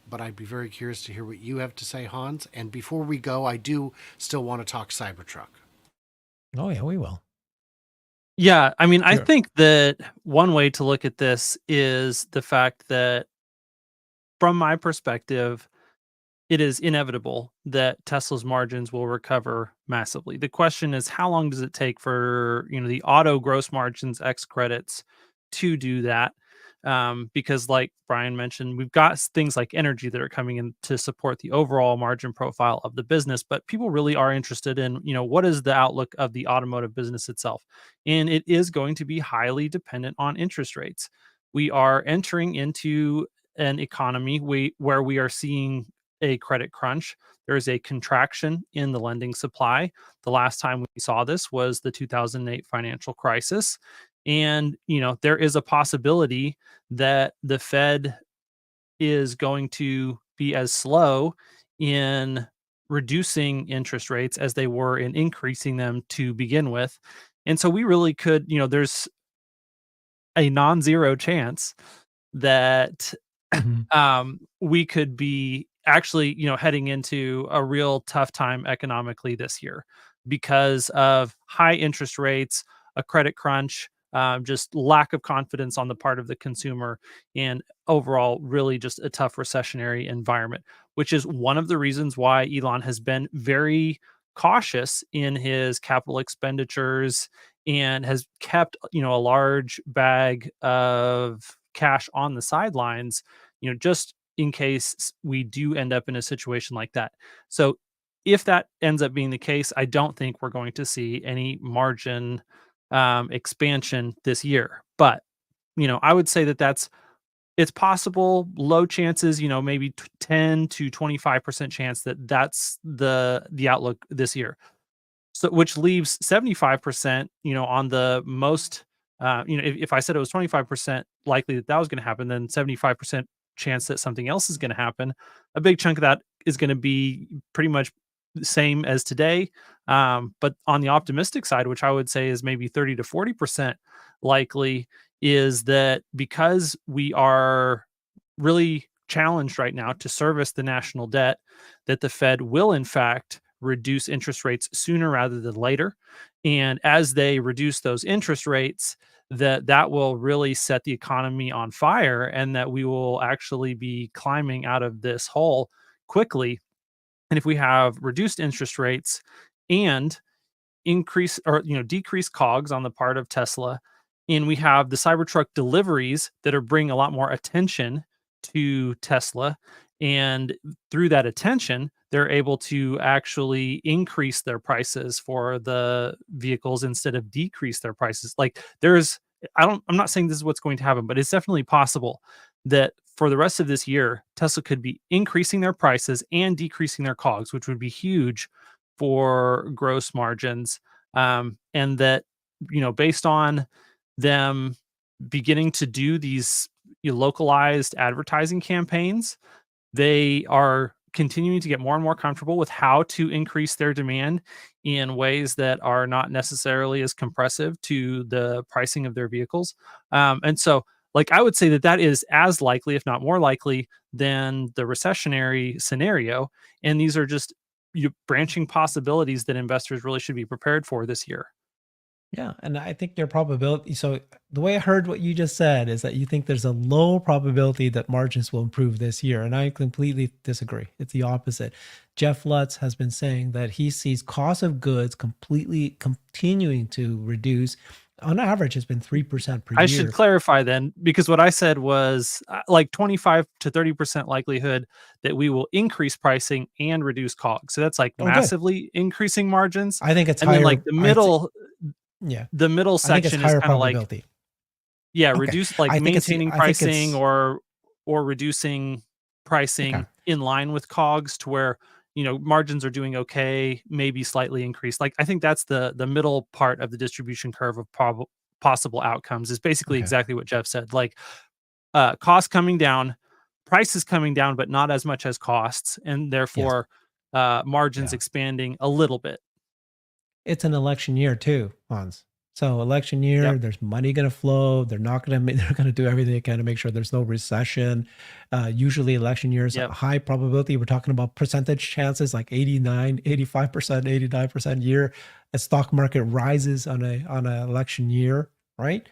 But I'd be very curious to hear what you have to say, Hans. And before we go, I do still want to talk Cybertruck. Oh yeah, we will. Yeah, I mean, I Sure. think that one way to look at this is the fact that, from my perspective, it is inevitable that Tesla's margins will recover massively. The question is, how long does it take for the auto gross margins X credits to do that? Because, like Brian mentioned, we've got things like energy that are coming in to support the overall margin profile of the business. But people really are interested in, what is the outlook of the automotive business itself, and it is going to be highly dependent on interest rates. We are entering into an economy where we are seeing a credit crunch. There is a contraction in the lending supply. The last time we saw this was the 2008 financial crisis. And, there is a possibility that the Fed is going to be as slow in reducing interest rates as they were in increasing them to begin with. And so we really could, there's a non-zero chance that Mhm. we could be actually, heading into a real tough time economically this year because of high interest rates, a credit crunch, just lack of confidence on the part of the consumer, and overall, really just a tough recessionary environment, which is one of the reasons why Elon has been very cautious in his capital expenditures and has kept, a large bag of cash on the sidelines, just in case we do end up in a situation like that. So if that ends up being the case, I don't think we're going to see any margin expansion this year. But I would say that it's possible, low chances, maybe 10 to 25% chance that that's the outlook this year. So which leaves 75%, on the most, if I said it was 25% likely that was going to happen, then 75% chance that something else is going to happen. A big chunk of that is going to be pretty much the same as today. But on the optimistic side, which I would say is maybe 30 to 40% likely, is that because we are really challenged right now to service the national debt, that the Fed will in fact reduce interest rates sooner rather than later. And as they reduce those interest rates, that will really set the economy on fire, and that we will actually be climbing out of this hole quickly. And if we have reduced interest rates and increase or decrease cogs on the part of Tesla, and we have the Cybertruck deliveries that are bringing a lot more attention to Tesla, and through that attention they're able to actually increase their prices for the vehicles instead of decrease their prices. Like I'm not saying this is what's going to happen, but it's definitely possible that for the rest of this year Tesla could be increasing their prices and decreasing their cogs, which would be huge for gross margins. And that, based on them beginning to do these localized advertising campaigns, they are continuing to get more and more comfortable with how to increase their demand in ways that are not necessarily as compressive to the pricing of their vehicles. And so, like, I would say that is as likely, if not more likely, than the recessionary scenario. And these are just branching possibilities that investors really should be prepared for this year. Yeah, and I think your probability. So the way I heard what you just said is that you think there's a low probability that margins will improve this year, and I completely disagree. It's the opposite. Jeff Lutz has been saying that he sees cost of goods completely continuing to reduce. On average, it's been 3% per I should year. clarify then, because what I said was like 25 to 30% likelihood that we will increase pricing and reduce COGS. So that's like Oh, good. massively increasing margins. I think it's And then higher. like Yeah, the middle I think it's section is higher kind of like, probability. yeah, Okay, reduce like I think it's. maintaining I think pricing it's or reducing okay. pricing in line with COGS to where, margins are doing okay, maybe slightly increased. Like I think that's the middle part of the distribution curve of possible outcomes is basically Okay. exactly what Jeff said. Like costs coming down, prices coming down, but not as much as costs, and Yes. therefore margins Yeah. expanding a little bit. It's an election year too, Hans. So election Yep. year, there's money going to flow. They're not going to. They're going to do everything they can to make sure there's no recession. Usually, election years, Yep. high probability. We're talking about percentage chances, like 89, 85%, 89% year. The stock market rises on an election year, right?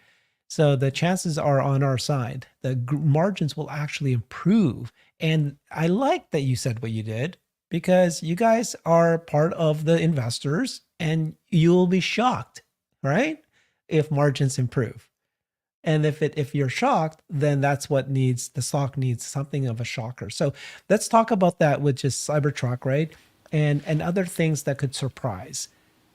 So the chances are on our side. The margins will actually improve. And I like that you said what you did because you guys are part of the investors and you'll be shocked, right? If margins improve. And if you're shocked, then that's what the stock needs something of a shocker. So let's talk about that with just Cybertruck, right? And other things that could surprise.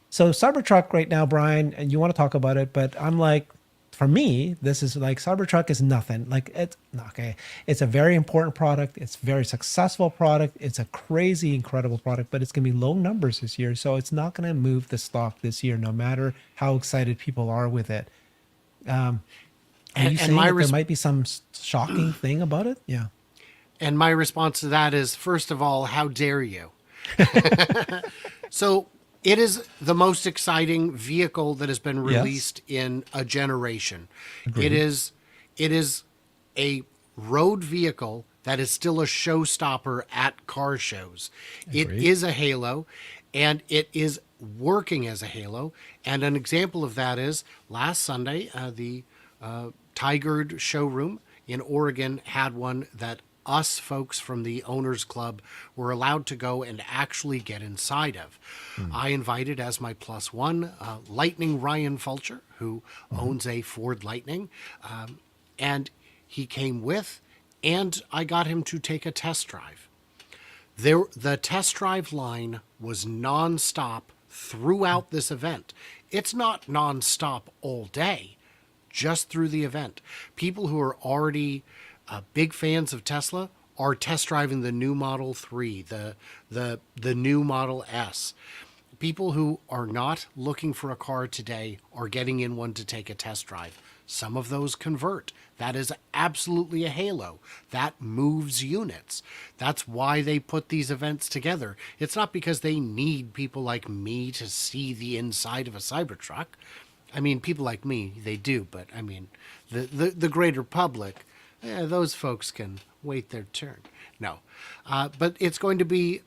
So Cybertruck right now, Brian, and you want to talk about it, but I'm like, for me, this is like Cybertruck is nothing. Like it's okay. It's a very important product. It's a very successful product. It's a crazy, incredible product, but it's gonna be low numbers this year. So it's not gonna move the stock this year, no matter how excited people are with it. Are you And saying my that there might be some shocking thing about it? Yeah. and my response to that is, first of all, how dare you? So it is the most exciting vehicle that has been Yes. released in a generation. Agreed. It is a road vehicle that is still a showstopper at car shows. It Agreed. is a halo, and it is working as a halo. And an example of that is last Sunday, the Tigard showroom in Oregon had one that us folks from the owners club were allowed to go and actually get inside of. I invited as my plus one Lightning Ryan Fulcher, who owns a Ford Lightning, and he came with, and I got him to take a test drive. The test drive line was nonstop throughout this event. It's not nonstop all day, just through the event. People who are already big fans of Tesla are test driving the new Model 3, the new Model S. People who are not looking for a car today are getting in one to take a test drive. Some of those convert. That is absolutely a halo. That moves units. That's why they put these events together. It's not because they need people like me to see the inside of a Cybertruck. I mean, people like me, they do, but I mean, the greater public, those folks can wait their turn. No. But it's going to be,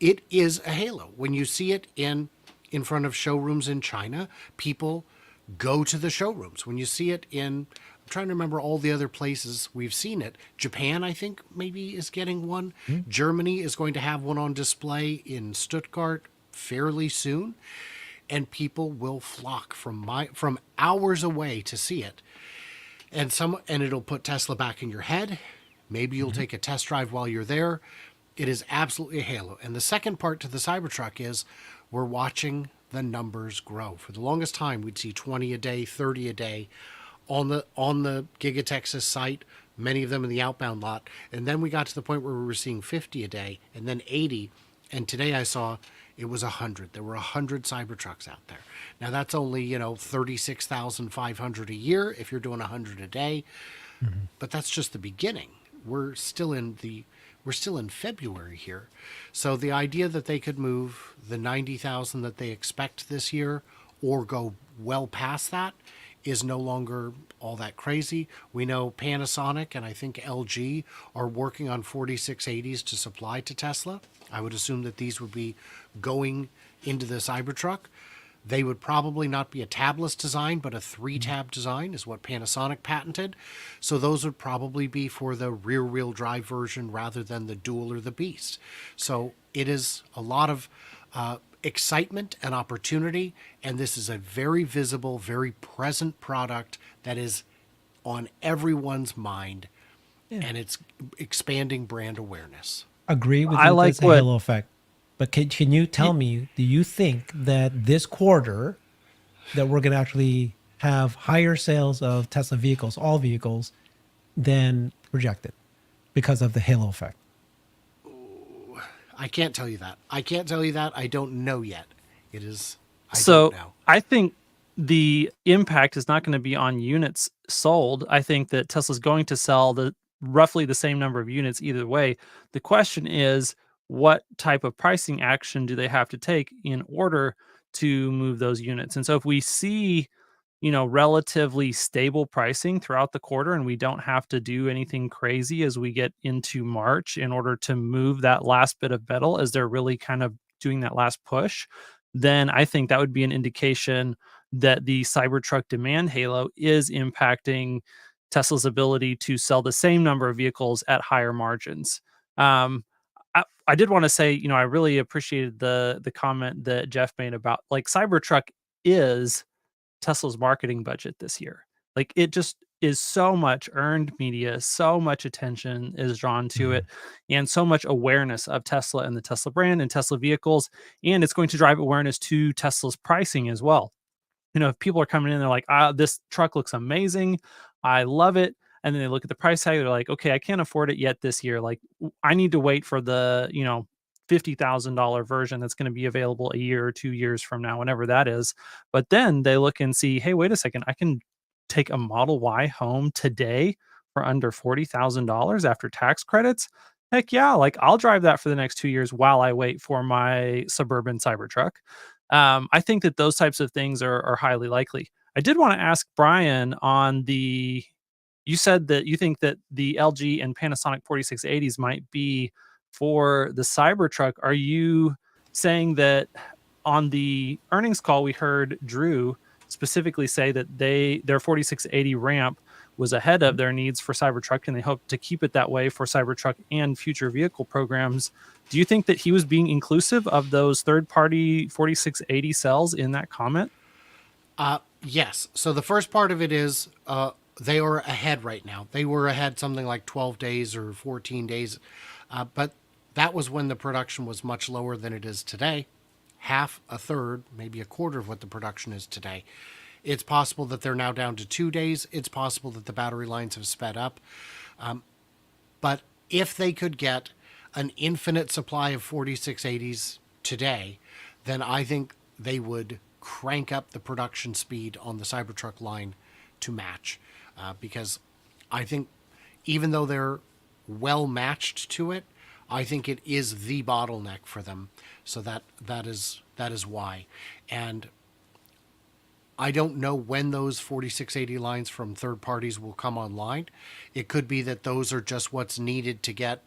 it is a halo. When you see it in front of showrooms in China, people go to the showrooms. When you see it I'm trying to remember all the other places we've seen it. Japan, I think, maybe is getting one. Germany is going to have one on display in Stuttgart fairly soon. And people will flock from hours away to see it. And it'll put Tesla back in your head. Maybe you'll take a test drive while you're there. It is absolutely a halo. And the second part to the Cybertruck is we're watching the numbers grow. For the longest time, we'd see 20 a day, 30 a day on the Giga Texas site, many of them in the outbound lot. And then we got to the point where we were seeing 50 a day and then 80. And today I saw it was 100. There were 100 Cybertrucks out there. Now that's only, 36,500 a year if you're doing 100 a day. But that's just the beginning. We're still in February here. So the idea that they could move the 90,000 that they expect this year or go well past that is no longer all that crazy. We know Panasonic and I think LG are working on 4680s to supply to Tesla. I would assume that these would be going into the Cybertruck. They would probably not be a tabless design, but a 3-tab design is what Panasonic patented. So those would probably be for the rear-wheel drive version rather than the Dual or the Beast. So it is a lot of excitement and opportunity, and this is a very visible, very present product that is on everyone's mind, and it's expanding brand awareness. Agree with I you. like That's a what- halo effect. But can you tell me, do you think that this quarter that we're going to actually have higher sales of Tesla vehicles, all vehicles, than projected because of the halo effect? I can't tell you that. I don't know yet. It is. I So don't know. I think the impact is not going to be on units sold. I think that Tesla's going to sell roughly the same number of units either way. The question is, what type of pricing action do they have to take in order to move those units? And so if we see, relatively stable pricing throughout the quarter and we don't have to do anything crazy as we get into March in order to move that last bit of metal as they're really kind of doing that last push, then I think that would be an indication that the Cybertruck demand halo is impacting Tesla's ability to sell the same number of vehicles at higher margins. I did want to say, I really appreciated the comment that Jeff made about like Cybertruck is Tesla's marketing budget this year. Like it just is so much earned media, so much attention is drawn to it, and so much awareness of Tesla and the Tesla brand and Tesla vehicles. And it's going to drive awareness to Tesla's pricing as well. If people are coming in, they're like, this truck looks amazing. I love it. And then they look at the price tag. They're like, okay, I can't afford it yet this year. Like I need to wait for the, $50,000 version that's going to be available a year or 2 years from now, whenever that is. But then they look and see, hey, wait a second, I can take a Model Y home today for under $40,000 after tax credits. Heck yeah, like I'll drive that for the next 2 years while I wait for my suburban Cybertruck. I think that those types of things are highly likely. I did want to ask Brian on you said that you think that the LG and Panasonic 4680s might be for the Cybertruck. Are you saying that on the earnings call we heard Drew specifically say that their 4680 ramp was ahead of their needs for Cybertruck and they hope to keep it that way for Cybertruck and future vehicle programs? Do you think that he was being inclusive of those third-party 4680 cells in that comment? Yes. So the first part of it is they are ahead right now. They were ahead something like 12 days or 14 days. But That was when the production was much lower than it is today. Half, a third, maybe a quarter of what the production is today. It's possible that they're now down to 2 days. It's possible that the battery lines have sped up. But if they could get an infinite supply of 4680s today, then I think they would crank up the production speed on the Cybertruck line to match. Because I think even though they're well matched to it, I think it is the bottleneck for them. So that is why. And I don't know when those 4680 lines from third parties will come online. It could be that those are just what's needed to get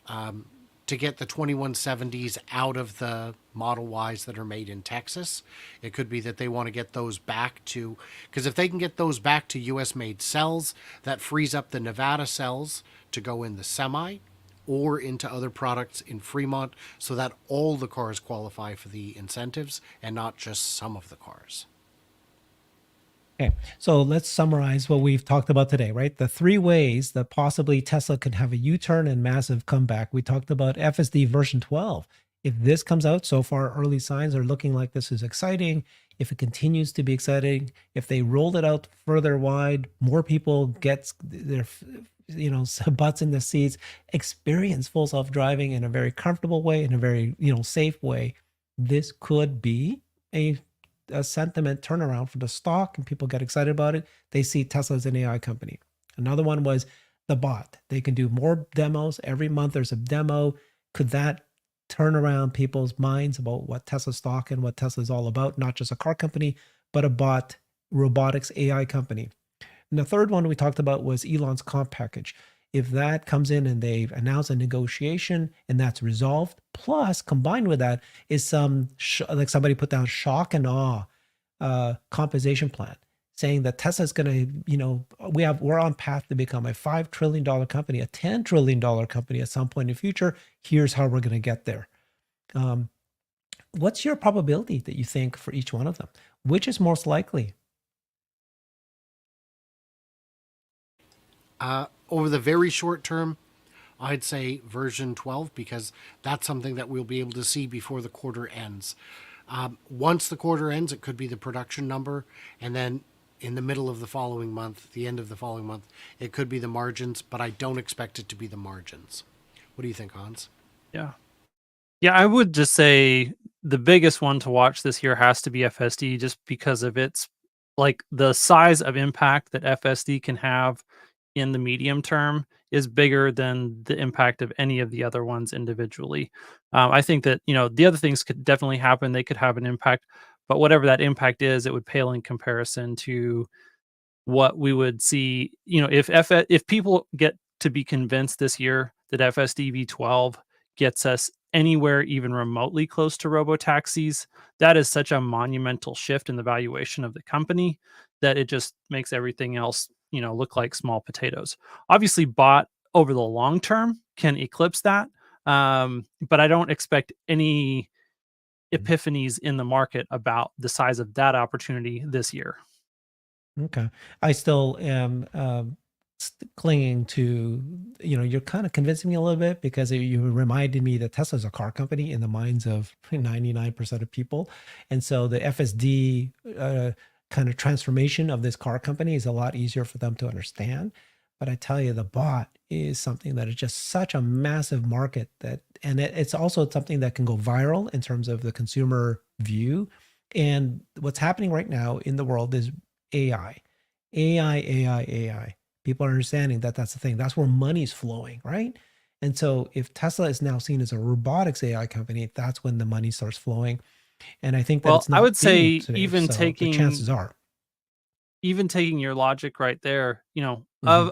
the 2170s out of the Model Ys that are made in Texas. It could be that they want to get those back to, because if they can get those back to US made cells, that frees up the Nevada cells to go in the Semi or into other products in Fremont, so that all the cars qualify for the incentives and not just some of the cars. Okay, so let's summarize what we've talked about today, right? The three ways that possibly Tesla could have a U-turn and massive comeback. We talked about FSD version 12. If this comes out, so far early signs are looking like this is exciting. If it continues to be exciting, if they rolled it out further wide, more people get their butts in the seats, experience full self-driving in a very comfortable way, in a very safe way, this could be a sentiment turnaround for the stock, and people get excited about it. They see Tesla as an AI company. Another one was the bot. They can do more demos every month. There's a demo. Could that turn around people's minds about what Tesla stock and what Tesla is all about? Not just a car company, but a bot robotics AI company. And the third one we talked about was Elon's comp package. If that comes in and they've announced a negotiation and that's resolved, plus combined with that is some, like somebody put down shock and awe compensation plan, saying that Tesla's going to, we're on path to become a $5 trillion company, a $10 trillion company at some point in the future. Here's how we're going to get there. What's your probability that you think for each one of them? Which is most likely? Over the very short term, I'd say version 12, because that's something that we'll be able to see before the quarter ends. Once the quarter ends, it could be the production number, and then in the middle of the following month, the end of the following month, it could be the margins, but I don't expect it to be the margins. What do you think, Hans? Yeah, I would just say the biggest one to watch this year has to be FSD, just because of its the size of impact that FSD can have in the medium term is bigger than the impact of any of the other ones individually. I think that, the other things could definitely happen. They could have an impact, but whatever that impact is, it would pale in comparison to what we would see. If people get to be convinced this year that FSD V12 gets us anywhere even remotely close to robotaxis, that is such a monumental shift in the valuation of the company that it just makes everything else look like small potatoes. Obviously, bot over the long term can eclipse that, but I don't expect any epiphanies in the market about the size of that opportunity this year. Okay. I still am clinging to, you're kind of convincing me a little bit, because you reminded me that Tesla's a car company in the minds of 99% of people. And so the FSD kind of transformation of this car company is a lot easier for them to understand. But I tell you, the bot is something that is just such a massive market and it's also something that can go viral in terms of the consumer view. And what's happening right now in the world is AI. People are understanding that that's the thing. That's where money's flowing, right? And so if Tesla is now seen as a robotics AI company, that's when the money starts flowing. And I think that it's not. I would say today, even so taking the chances are, even taking your logic right there, Mhm.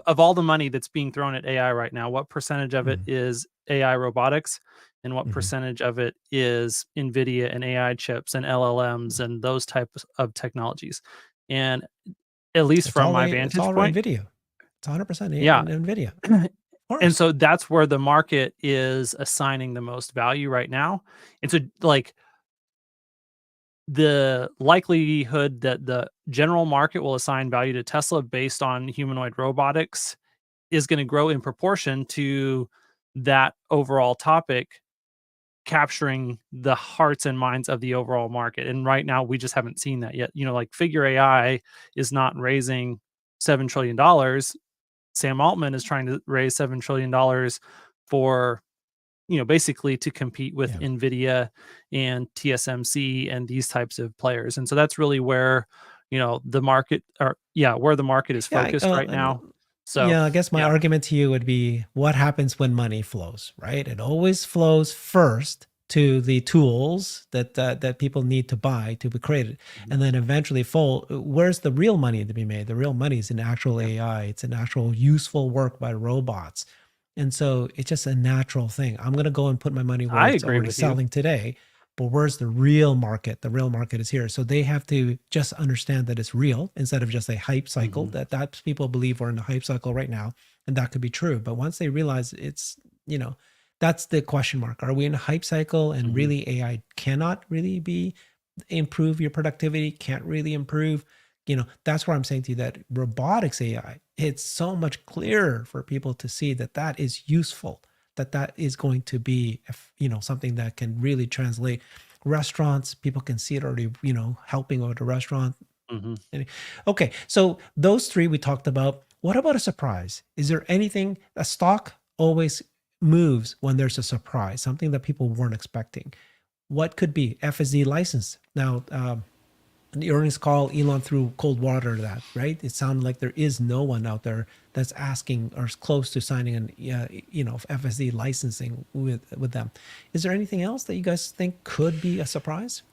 of all the money that's being thrown at AI right now, what percentage of it is AI robotics, and what percentage of it is NVIDIA and AI chips and LLMs and those types of technologies? And at least from my it's vantage all point, NVIDIA. It's 100% yeah. NVIDIA. Of And course. so that's where the market is assigning the most value right now. And so the likelihood that the general market will assign value to Tesla based on humanoid robotics is going to grow in proportion to that overall topic capturing the hearts and minds of the overall market. And right now, we just haven't seen that yet. Like Figure AI is not raising $7 trillion. Sam Altman is trying to raise $7 trillion for, basically to compete with Yeah. NVIDIA and TSMC and these types of players. And so that's really where, the market where the market is focused right now. So yeah, I guess my argument to you would be what happens when money flows, right? It always flows first to the tools that people need to buy to be created, and then eventually where's the real money to be made? The real money is in actual AI. It's in actual useful work by robots. And so it's just a natural thing. I'm going to go and put my money where I it's agree already with you. selling today. But where's the real market? The real market is here. So they have to just understand that it's real instead of just a hype cycle. That people believe we're in a hype cycle right now. And that could be true. But once they realize it's, that's the question mark. Are we in a hype cycle and really AI cannot really improve your productivity, can't really improve? That's where I'm saying to you that robotics AI, it's so much clearer for people to see that is useful, that is going to be, something that can really translate. Restaurants, people can see it already, helping out a restaurant. Okay, so those three we talked about. What about a surprise? Is there anything, a stock always moves when there's a surprise, something that people weren't expecting? What could be? FSD license. Now, in the earnings call, Elon threw cold water to that, right? It sounded like there is no one out there that's asking or is close to signing an, FSD licensing with them. Is there anything else that you guys think could be a surprise?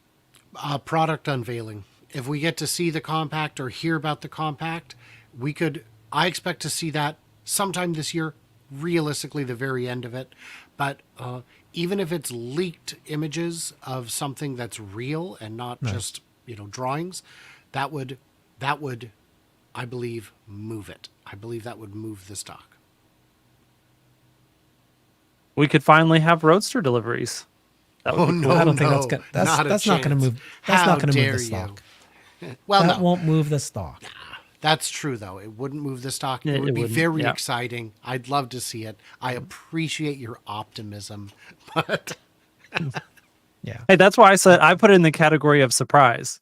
Product unveiling. If we get to see the compact or hear about the compact, I expect to see that sometime this year, realistically the very end of it. But even if it's leaked images of something that's real and not just drawings, that would I believe move it. I believe that would move the stock. We could finally have Roadster deliveries. That would be cool. I don't think that's not going to move. That's not going to move the stock. Well, that won't move the stock. That's true, though. It wouldn't move the stock. It would be very exciting. I'd love to see it. I appreciate your optimism, but yeah. Hey, that's why I said I put it in the category of surprise.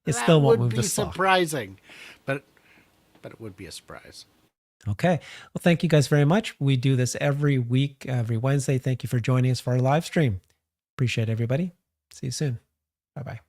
It still won't move the stock. Surprising, but it would be a surprise. Okay. Well, thank you guys very much. We do this every week, every Wednesday. Thank you for joining us for our live stream. Appreciate everybody. See you soon. Bye-bye.